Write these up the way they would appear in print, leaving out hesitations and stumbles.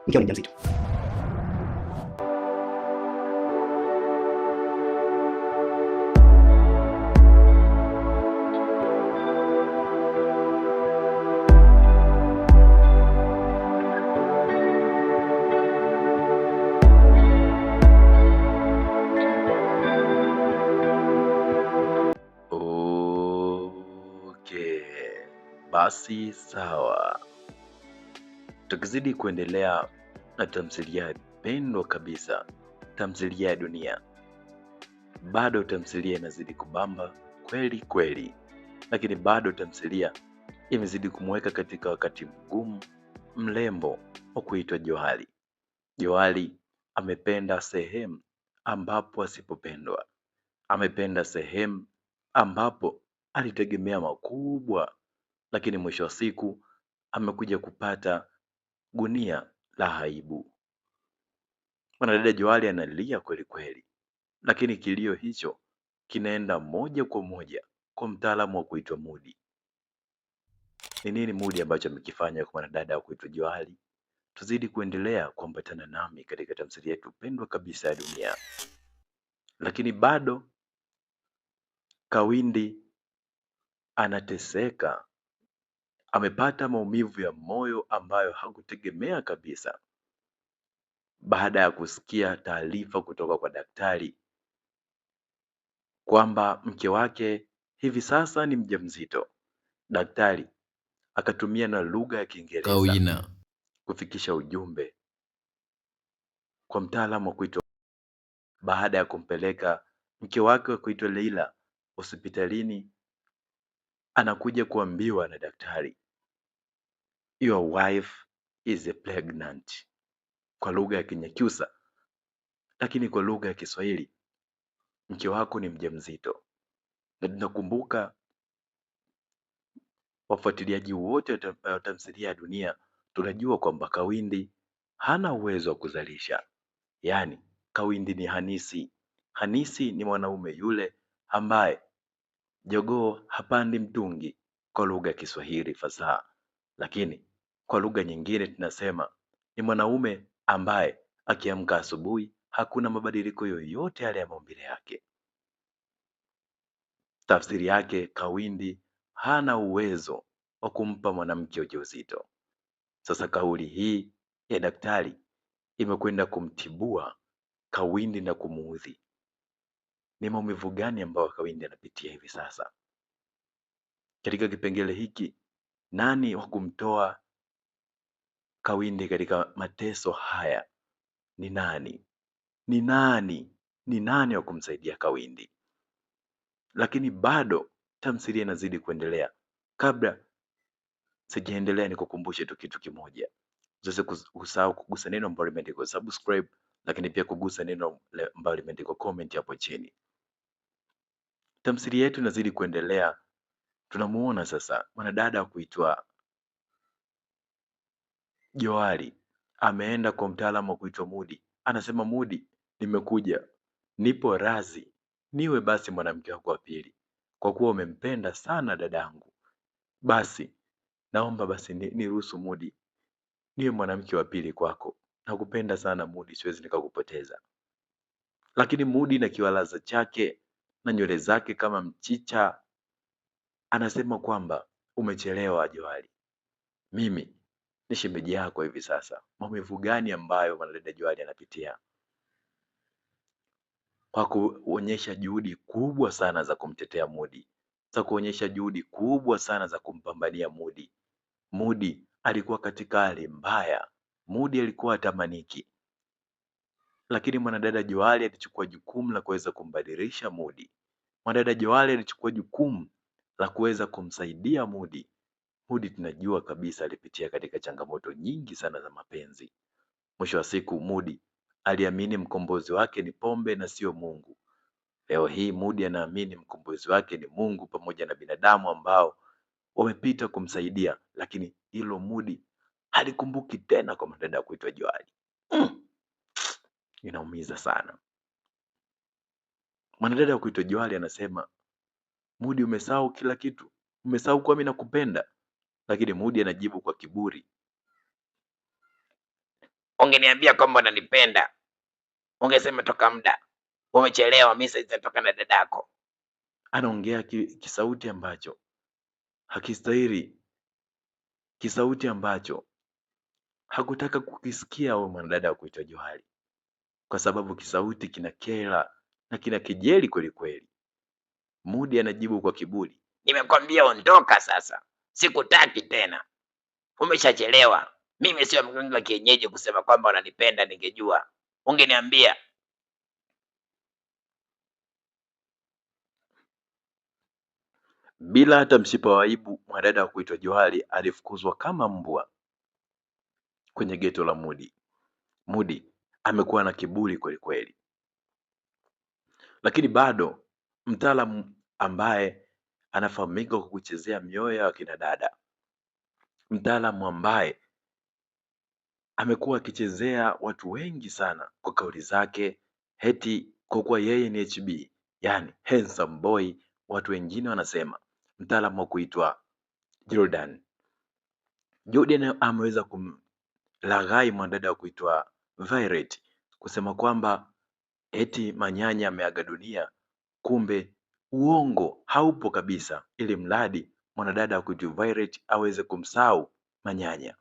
mkeo ni mjamzito. Basi sawa, tukizidi kuendelea na tamthilia pendwa kabisa, tamthilia ya Dunia. Bado tamthilia inazidi kubamba kweli kweli, lakini bado tamthilia imezidi kumweka katika wakati mgumu mrembo wa kuitwa Johari. Johari amependa sehemu ambapo asipopendwa, amependa sehemu ambapo alitegemea makubwa, lakini mwisho wa siku amekuja kupata gunia la aibu. Mwanadada Johari analia kweli kweli, lakini kilio hicho kinaenda moja kwa moja kwa mtaalamu wa kuitwa Mudi. Ni nini Mudi ambacho amekifanya kwa mwanadada wa kuitwa Johari? Tuzidi kuendelea kuambatana nami katika tamthilia yetu pendwa kabisa ya Dunia. Lakini bado Kawindi anateseka, amepata maumivu ya moyo ambayo hakutegemea kabisa, baada ya kusikia taarifa kutoka kwa daktari kwamba mke wake hivi sasa ni mjamzito. Daktari akatumia na lugha ya Kiingereza Kawina kufikisha ujumbe kwa mtaalamu wa kuitwa. Baada ya kumpeleka mke wake wa kuitwa Leila hospitalini, anakuja kuambiwa na daktari, your wife is pregnant, kwa lugha ya Kinyakyusa, lakini kwa lugha ya Kiswahili, mke wako ni mjamzito. Na tunakumbuka wafuatiliaji wote wa tamthilia ya Dunia tunajua kwamba Kawindi hana uwezo wa kuzalisha, yaani Kawindi ni hanisi. Hanisi ni mwanaume yule ambaye jogoo hapandi mtungi kwa lugha ya Kiswahili fasaha, lakini kwa lugha nyingine tunasema ni mwanaume ambaye akiamka asubuhi hakuna mabadiliko yoyote yale ya maumbile yake. Tafsiri yake Kawindi hana uwezo wa kumpa mwanamke ujauzito. Sasa kauli hii ya daktari imekwenda kumtibua Kawindi na kumuudhi. Ni maumivu gani ambayo Kawindi anapitia hivi sasa? Katika kipengele hiki, nani wa kumtoa Kawindi katika mateso haya? Ni nani? Ni nani? Ni nani wa kumsaidia Kawindi? Lakini bado tamthilia inazidi kuendelea. Kabla sijaendelea, nikukumbushe tu kitu kimoja. Usisahau kugusa neno ambalo limeandikwa subscribe, lakini pia kugusa neno ambalo limeandikwa comment hapo chini. Tamthilia yetu inazidi kuendelea. Tunamuona sasa mwanadada wa kuitwa Johari ameenda kwa mtaalamu wa kuitwa Mudi. Anasema, Mudi, nimekuja, nipo razi niwe basi mwanamke wako wa pili, kwa kuwa umempenda sana dadangu. Basi naomba basi niruhusu Mudi niwe mwanamke wa pili kwako. Nakupenda sana Mudi, siwezi nikakupoteza. Lakini Mudi na kiwalaza chake na nywele zake kama mchicha anasema kwamba umechelewa Johari, mimi ni shemeji yako hivi sasa. Maumivu gani ambayo mwanadada Johari anapitia, kwa kuonyesha juhudi kubwa sana za kumtetea Mudi, za kuonyesha juhudi kubwa sana za kumpambania Mudi. Mudi alikuwa katika hali mbaya, Mudi alikuwa atamaniki, lakini mwanadada Johari alichukua jukumu la kuweza kumbadilisha Mudi. Mwanadada Johari alichukua jukumu la kuweza kumsaidia Mudi. Mudi tunajua kabisa alipitia katika changamoto nyingi sana za mapenzi. Mwisho wa siku Mudi aliamini mkombozi wake ni pombe na sio Mungu. Leo hii Mudi anaamini mkombozi wake ni Mungu pamoja na binadamu ambao wamepita kumsaidia, lakini hilo Mudi halikumbuki tena kwa mwanadada kuitwa Johari. Inaumiza sana. Mwanadada wa kuitwa Johari anasema, Mudi, umesahau kila kitu, umesahau kuwa mimi nakupenda. Lakini Mudi anajibu kwa kiburi, Ungeniambia kwamba unanipenda, ungesema toka muda. Umechelewa, mimi sasa nitatoka na dadako. Anaongea kisauti ambacho hakistahili, kisauti ambacho hakutaka kukisikia huyo mwanadada wa kuitwa Johari, kwa sababu kisauti kina kera na kina kejeli kweli kweli. Mudi anajibu kwa kiburi, Nimekwambia ondoka sasa, sikutaki tena, umeshachelewa. Mimi sio mganga wa kienyeji kusema kwamba unanipenda. Ningejua ungeniambia. bila hata mshipa wa aibu. Mwanadada wa kuitwa Johari alifukuzwa kama mbwa kwenye geto la Mudi. Mudi amekuwa na kiburi kweli kweli, lakini bado mtaalamu ambaye anafahamika kwa kuchezea mioyo ya kina dada, mtaalamu ambaye amekuwa akichezea watu wengi sana kwa kauli zake, heti kwa kuwa yeye ni HB, yani handsome boy. Watu wengine wanasema mtaalamu wa kuitwa Jordan. Jordan ameweza kumlaghai mwanadada wa kuitwa Violet kusema kwamba eti Manyanya ameaga dunia, kumbe uongo haupo kabisa, ili mradi mwanadada wa kuitwa Violet aweze kumsahau Manyanya.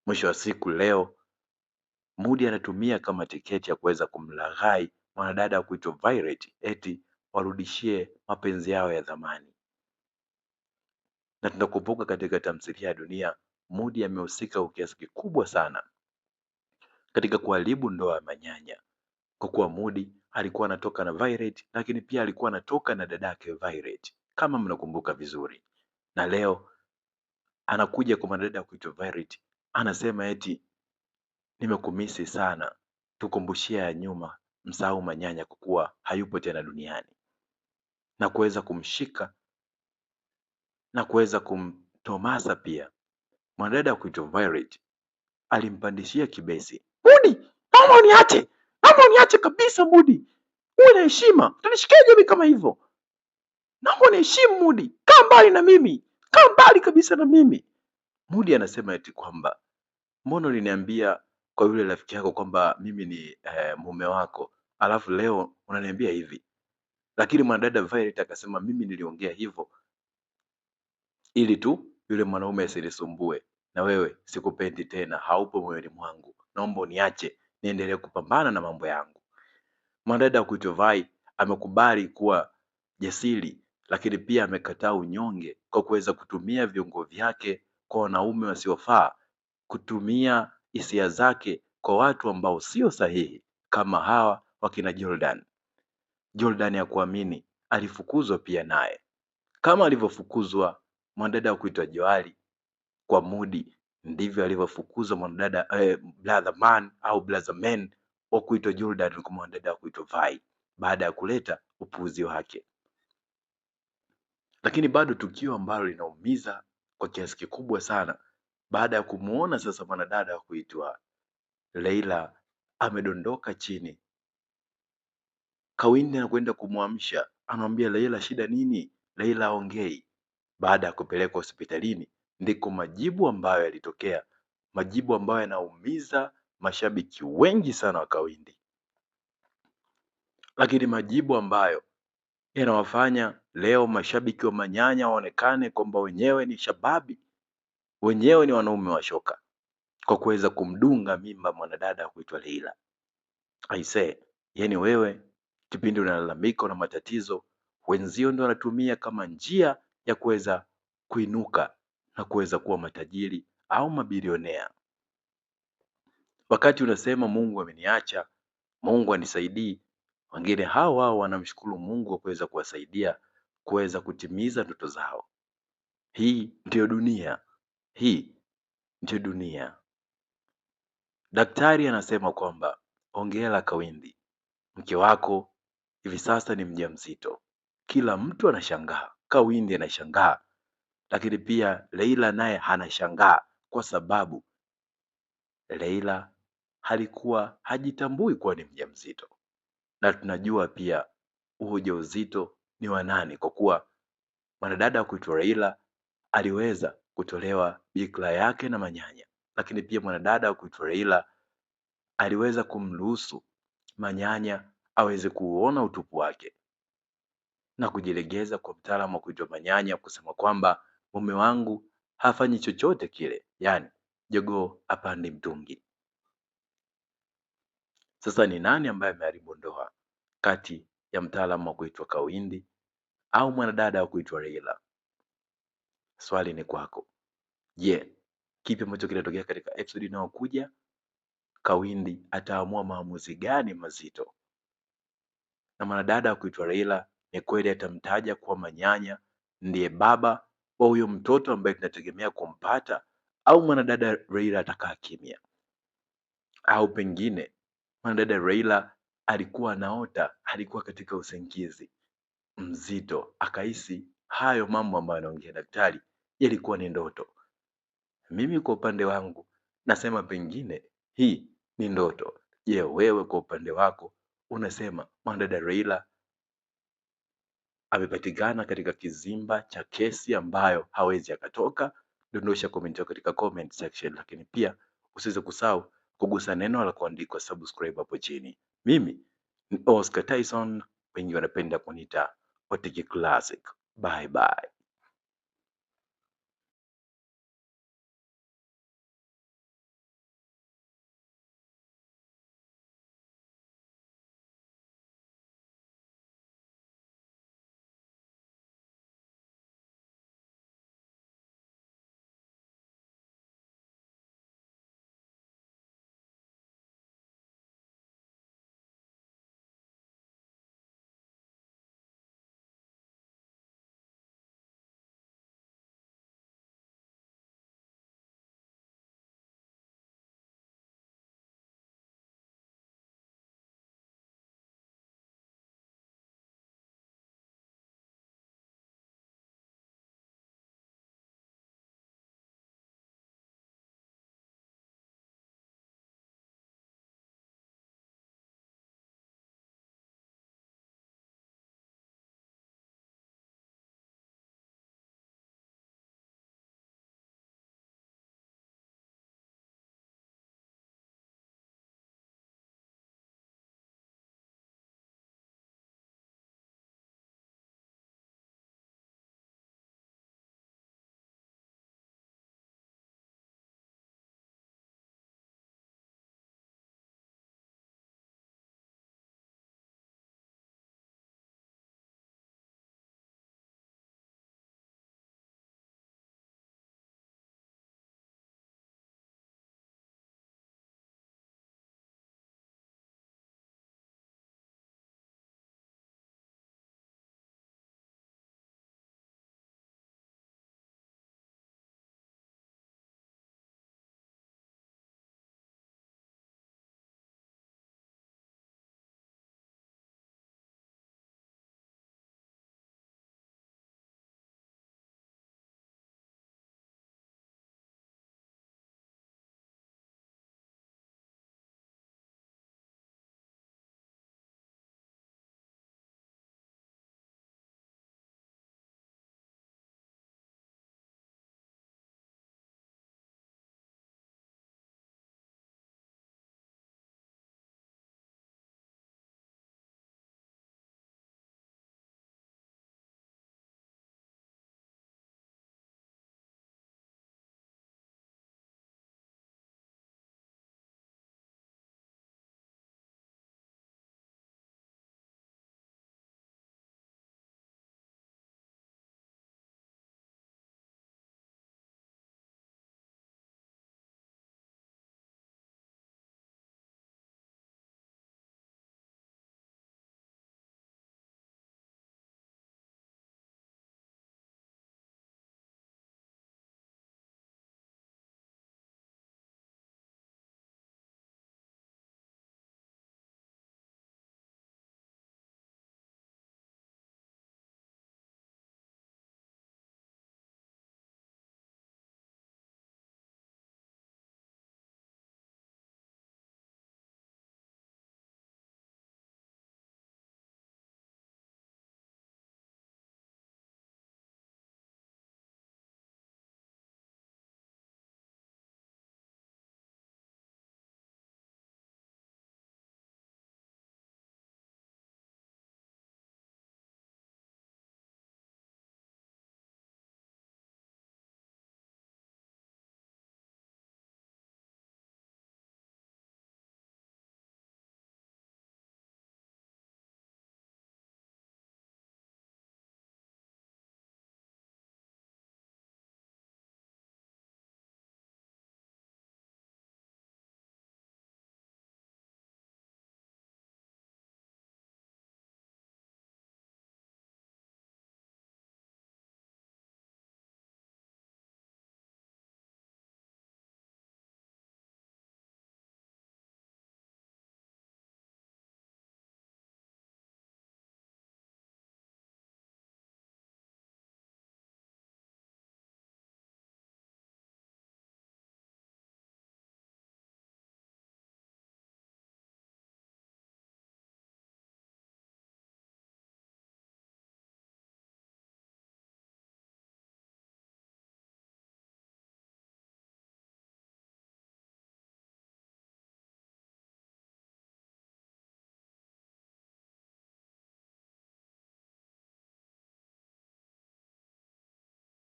Mwisho wa siku leo Mudi anatumia kama tiketi ya kuweza kumlaghai mwanadada wa kuitwa Violet eti warudishie mapenzi yao ya zamani. Na tunakumbuka katika tamthilia ya Dunia, Mudi amehusika kwa kiasi kikubwa sana katika kuharibu ndoa ya Manyanya, kwa kuwa Mudi alikuwa anatoka na Violet, lakini pia alikuwa anatoka na dadake Violet, kama mnakumbuka vizuri. Na leo anakuja kwa mwanadada wa kuitwa Violet, anasema eti nimekumisi sana, tukumbushia ya nyuma, msahau Manyanya kwa kuwa hayupo tena duniani, na kuweza kumshika na kuweza kumtomasa pia. Mwanadada wa kuitwa Violet alimpandishia kibesi, Mudi, naomba uniache, naomba uniache kabisa Mudi, uwe na heshima, utanishikaje mimi kama hivyo? Naomba uniheshimu Mudi, kaa mbali na mimi, kaa mbali kabisa na mimi. Mudi anasema eti kwamba mbona uliniambia kwa yule rafiki yako kwamba mimi ni mume wako, alafu leo unaniambia hivi? Lakini mwanadada Violet akasema mimi niliongea hivyo ili tu yule mwanaume asinisumbue, na wewe sikupendi tena, haupo moyoni mwangu, naomba uniache niendelee kupambana na mambo yangu. Mwanadada wa kuitwa Vai amekubali kuwa jasiri, lakini pia amekataa unyonge kwa kuweza kutumia viungo vyake kwa wanaume wasiofaa, kutumia hisia zake kwa watu ambao sio sahihi, kama hawa wakina Jordan. Jordan ya kuamini alifukuzwa pia naye kama alivyofukuzwa mwanadada wa kuitwa Johari kwa Mudi, ndivyo alivyofukuzwa mwanadada brother man au brother man wa kuitwa Jordan kwa mwanadada wa kuitwa Vai baada ya kuleta upuuzi wake. Lakini bado tukio ambalo linaumiza kwa kiasi kikubwa sana, baada ya kumuona sasa mwanadada wa kuitwa Leila amedondoka chini, Kawinde anakwenda kumwamsha, anamwambia Leila, shida nini? Leila aongei. Baada ya kupelekwa hospitalini, ndiko majibu ambayo yalitokea, majibu ambayo yanaumiza mashabiki wengi sana wa Kawindi, lakini majibu ambayo yanawafanya leo mashabiki wa Manyanya waonekane kwamba wenyewe ni shababi, wenyewe ni wanaume wa shoka kwa kuweza kumdunga mimba mwanadada wa kuitwa Leila. Aisee, yani wewe kipindi unalalamika na matatizo, wenzio ndio wanatumia kama njia ya kuweza kuinuka na kuweza kuwa matajiri au mabilionea. Wakati unasema Mungu ameniacha, Mungu anisaidii, wengine hao wanamshukuru Mungu kwa kuweza kuwasaidia kuweza kutimiza ndoto zao. Hii ndiyo dunia, hii ndiyo dunia. Daktari anasema kwamba hongera Kawindi, mke wako hivi sasa ni mjamzito. Kila mtu anashangaa, Kawindi anashangaa, lakini pia Leila naye anashangaa kwa sababu Leila alikuwa hajitambui kuwa ni mjamzito, na tunajua pia huu ujauzito ni wa nani, kwa kuwa mwanadada wa kuitwa Leila aliweza kutolewa bikira yake na Manyanya, lakini pia mwanadada wa kuitwa Leila aliweza kumruhusu Manyanya aweze kuuona utupu wake na kujilegeza kwa mtaalamu wa kuitwa Manyanya kusema kwamba mume wangu hafanyi chochote kile, yaani jogoo hapandi mtungi. Sasa ni nani ambaye ameharibu ndoa kati ya mtaalamu wa kuitwa Kawindi au mwanadada wa kuitwa Leila? Swali ni kwako. Je, kipi ambacho kinatokea katika episode inayokuja? Kawindi ataamua maamuzi gani mazito? Na mwanadada wa kuitwa Leila ni kweli atamtaja kuwa Manyanya ndiye baba wa huyo mtoto ambaye tunategemea kumpata, au mwanadada Leila atakaa kimya? Au pengine mwanadada Leila alikuwa anaota, alikuwa katika usingizi mzito, akahisi hayo mambo ambayo anaongea daktari yalikuwa ni ndoto. Mimi kwa upande wangu nasema pengine hii ni ndoto. Je, wewe kwa upande wako unasema mwanadada Leila amepatikana katika kizimba cha kesi ambayo hawezi akatoka? Dondosha comment yako katika comment section, lakini pia usiweze kusahau kugusa neno la kuandikwa subscribe hapo chini. Mimi ni Oscar Tyson, wengi wanapenda kuniita Otiki Classic. Bye bye.